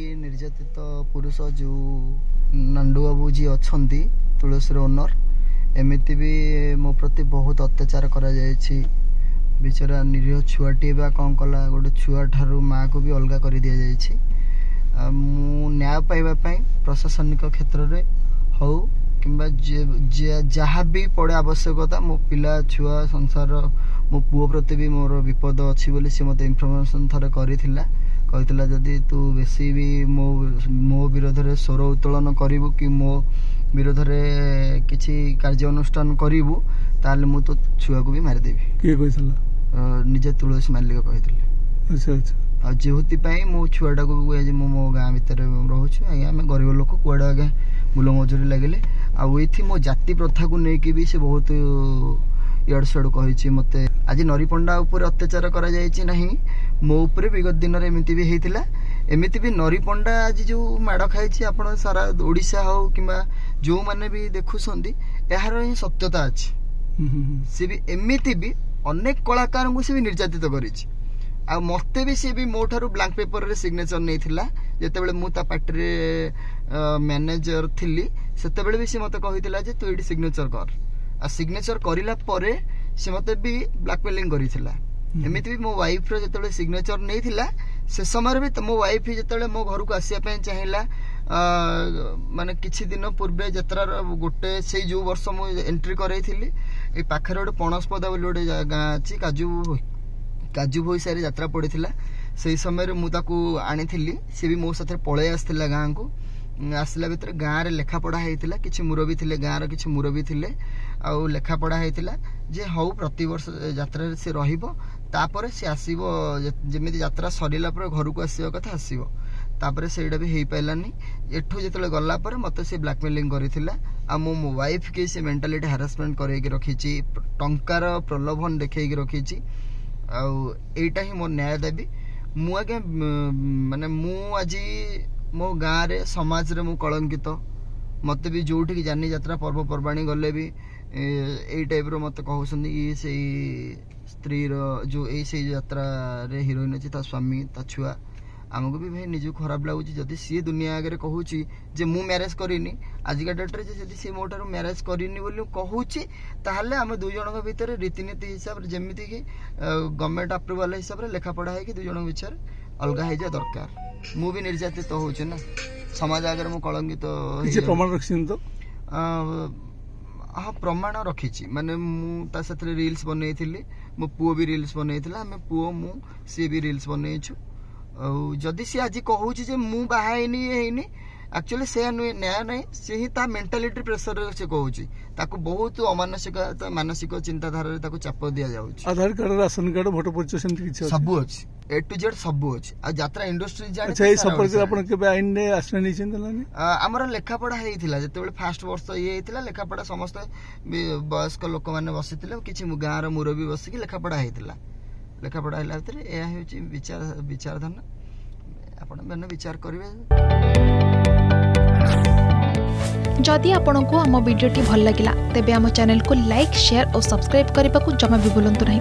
निर्यातित पुरुष जो नंदू बाबू जी अच्छा तुलसी ओनर एमती भी मो प्रति बहुत अत्याचार करा बेचारा निरीह छुआटे बा कौन कला गोटे छुआ ठारू माँ को भी अलग कर दि जाए मु न्याय पाइबापी प्रशासनिक क्षेत्र में हो कि जहाँ भी पड़े आवश्यकता मो पिला छुआ संसार मो पुओ प्रति भी मोर विपद अच्छी बोली सी मत इनफर्मेशन थरे कहला जदि तू बेसी भी मो विरोध में स्वर उत्तोलन करू कि मो विरोध में किसी कार्य अनुष्ठान करू ताले मु तो छुआ को भी मारिदेवी किए कहला निजे तुलसी मालिक कहते अच्छा अच्छा जेहूपाई मो छुआटा को मो गाँ भितर रोचे आज्ञा आम गरीब लोक कूड़ा आज्ञा मूल मजूरी लगे आई मो जाति प्रथा को लेकिन भी से बहुत इड़ सिड़ कही मत आज नरीपंडा उपर अत्याचार करा मो उपर विगत दिन में एमती भी होता एमती भी नरीपंडा आज जो माड़ खाई आप सारा ओडिशा हो कि जो मैंने भी देखुंट यार ही सत्यता अच्छी सी भी एमती भी अनेक कलाकार को सी भी निर्यातित कर मते भी सी भी मो ठारू ब्लैंक पेपर रे सिग्नेचर नहीं थिला जेतेबेले मु ता पार्टी मैनेजर थिली सेतेबेले भी सी मते कहितला जे तू एडी सिग्नेचर कर आ सिग्नेचर करिला परे सी मते भी ब्लैकमेलिंग करिथिला एमिति भी मो वाइफ रो जेतेबेले सिग्नेचर नहीं थिला से समय भी मो वाइफ जेतेबेले मो घर को आसिया पे चाहिला माने किछि दिन पूर्वे यात्रा गोटे से जो वर्ष मु एंट्री करैथिली ए पाखरे गोटे पणसपदा बोली गोटे गाँ अछि काजू भोईसारी यात्रा पड़ी से समय मुझे आनी सी भी मो साथ पलि आसला गाँ को आसला भर गाँव में लेखापढ़ा होता किसी मुरबी थे गाँव किसी मुरबी थे आउ लेखापढ़ा होता जे हौ प्रतिवर्ष यात्रा से रहीपर सी आसो जमी यात्रा सरला घर को आसवा कथा आसो तापर से भी हो पारानी एठू जो गलापर मत से ब्लैकमेलिंग करथिला मो वाइफ के से मेंटालिटी हारासमेंट करके रखी टंकार प्रलोभन देखी रखी आईटा ही मोर न्याय दाबी मु आज्ञा माने मु आज मो गाँव रे समाज रे मु कलंकित मत भी जोठी जानी यात्रा पर्वपर्वाणी गले भी ए टाइप रो मत कहउछन ये से स्त्री रो जो ए से यात्रा रे हीरोइन अछि ता स्वामी ता छुआ आमको भी भाई निज खराब लगुच जदि सी दुनिया आगे कहूँ जे मु मैरेज करिनी आजिका डेट रे जदि सी मो ठारू मैरेज करिनी बोली कहूची ताहले आम दुई जन भितर रीतिनीति हिसाब रे जेमिति कि गवर्नमेंट अप्रूवल हिसाब रे लेखा पढ़ा है कि दुई जन विचार अलग हो जा दरकार मु भी निर्यातित तो होचे ना समाज आगे मु कलंकित किसी प्रमाण रखिन तो हाँ प्रमाण रखी माने मु ता साथे रील्स बनैथिली मो पुओ भी रील्स बनैथिला हमें पुओ मु सी भी रील्स बनैछु जदि सी आज कहूँ मु बाहनी एक्चुअली से न्याय नहीं से ही ता मेंटालिटी प्रेशर से कहूँ ताको बहुत अमानसिक मानसिक चिंताधारा चाप दि जाउछि आधार कार्ड राशन कार्ड भोटर परिचय सेमति किछ सब अछि ए टू जेड सब अछि आ यात्रा इंडस्ट्री जाने अच्छा ए संपर्क आपण के आइन ने आश्रय नै चिंतलानी हमर लेखापढ़ा हेइथिला जेतेबेले फास्ट वर्ष ये हेइथिला लेखापढ़ा समस्त वयस्क लोक माने बसिथिले किछि गाँ रो मुरबी बसिकी लेखापढ़ा हेइथिला लेखापढ़ा है यह हूँ विचारधारा आपने विचार करेंगे जदि आपंक आम भिडी भल लगा तेब आम चैनल को लाइक शेयर और सब्सक्राइब करने को जमा भी भूलु नहीं।